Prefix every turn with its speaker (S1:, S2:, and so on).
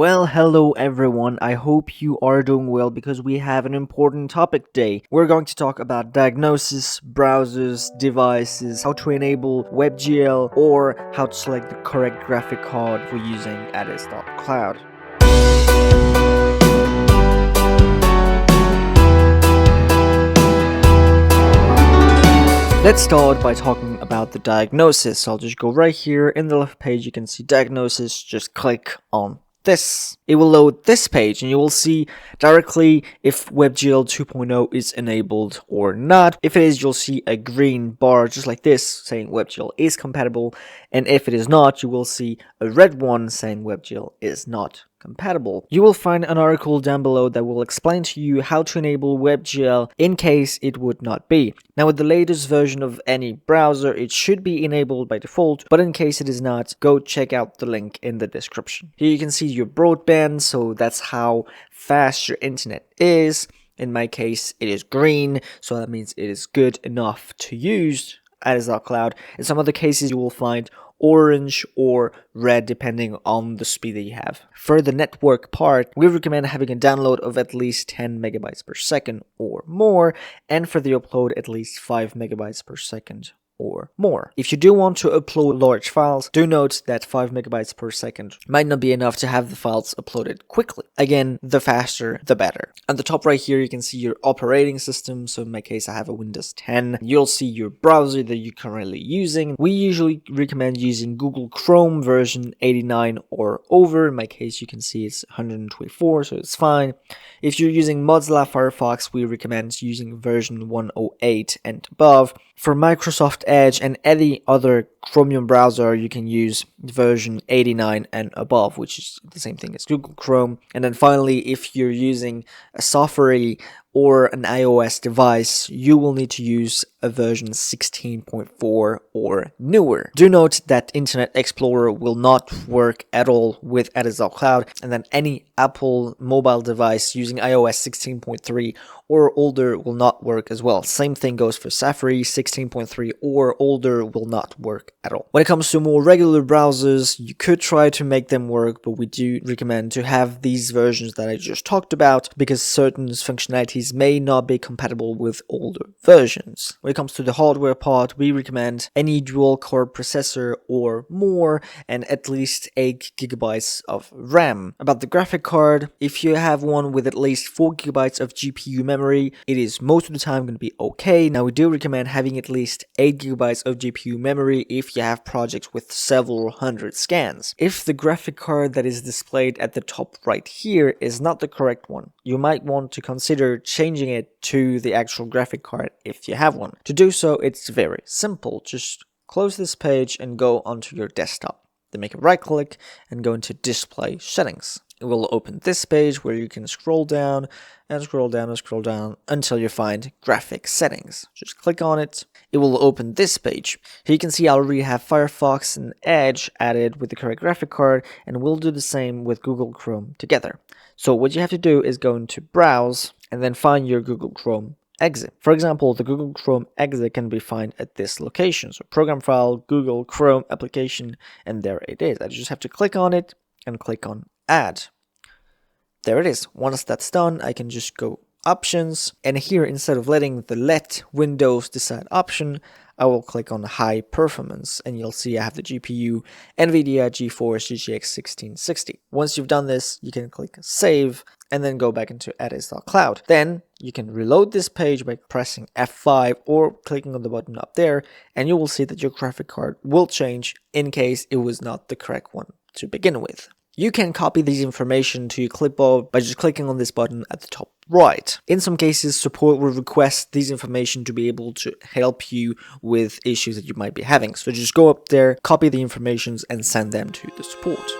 S1: Well, hello everyone. I hope you are doing well because we have an important topic today. We're going to talk about diagnosis, browsers, devices, how to enable WebGL, or how to select the correct graphic card for using ATIS.cloud. Let's start by talking about the diagnosis. I'll just go right here in the left page. You can see diagnosis. Just click on this. It will load this page and you will see directly if WebGL 2.0 is enabled or not. If it is, you'll see a green bar just like this saying WebGL is compatible, and if it is not, you will see a red one saying WebGL is not compatible. You will find an article down below that will explain to you how to enable WebGL in case it would not be. Now, with the latest version of any browser, it should be enabled by default, but in case it is not, go check out the link in the description. Here you can see your broadband, so that's how fast your internet is. In my case, it is green, so that means it is good enough to use ATIS.cloud. In some other cases, you will find orange or red depending on the speed that you have. For the network part, we recommend having a download of at least 10 megabytes per second or more, and for the upload at least 5 megabytes per second or more. If you do want to upload large files, do note that 5 megabytes per second might not be enough to have the files uploaded quickly. Again, the faster, the better. At the top right here, you can see your operating system. So in my case, I have a Windows 10. You'll see your browser that you're currently using. We usually recommend using Google Chrome version 89 or over. In my case, you can see it's 124, so it's fine. If you're using Mozilla Firefox, we recommend using version 108 and above. For Microsoft Edge and any other Chromium browser, you can use version 89 and above, which is the same thing as Google Chrome. And then finally, if you're using a Safari or an iOS device, you will need to use a version 16.4 or newer. Do note that Internet Explorer will not work at all with ATIS.cloud, and then any Apple mobile device using iOS 16.3 or older will not work as well. Same thing goes for Safari, 16.3 or older will not work at all. When it comes to more regular browsers, you could try to make them work, but we do recommend to have these versions that I just talked about because certain functionalities may not be compatible with older versions. When it comes to the hardware part, we recommend any dual-core processor or more and at least 8 gigabytes of RAM. About the graphic card, if you have one with at least 4 gigabytes of GPU memory, it is most of the time going to be okay. Now, we do recommend having at least 8 gigabytes of GPU memory if you have projects with several hundred scans. If the graphic card that is displayed at the top right here is not the correct one, you might want to consider changing it to the actual graphic card if you have one. To do so, it's very simple. Just close this page and go onto your desktop. Then make a right click and go into display settings. It will open this page where you can scroll down and scroll down and scroll down until you find graphic settings. Just click on it. It will open this page. Here you can see I already have Firefox and Edge added with the correct graphic card, and we'll do the same with Google Chrome together. So what you have to do is go into Browse and then find your Google Chrome exit. For example, the Google Chrome exit can be found at this location. So Program File, Google Chrome Application, and there it is. I just have to click on it and click on Add. There it is. Once that's done, I can just go Options, and here instead of letting the Let Windows Decide option, I will click on High Performance, and you'll see I have the GPU NVIDIA GeForce GTX 1660. Once you've done this, you can click Save, and then go back into ATIS.cloud. Then you can reload this page by pressing F5 or clicking on the button up there, and you will see that your graphic card will change in case it was not the correct one to begin with. You can copy this information to your clipboard by just clicking on this button at the top right. In some cases, support will request this information to be able to help you with issues that you might be having. So just go up there, copy the information, and send them to the support.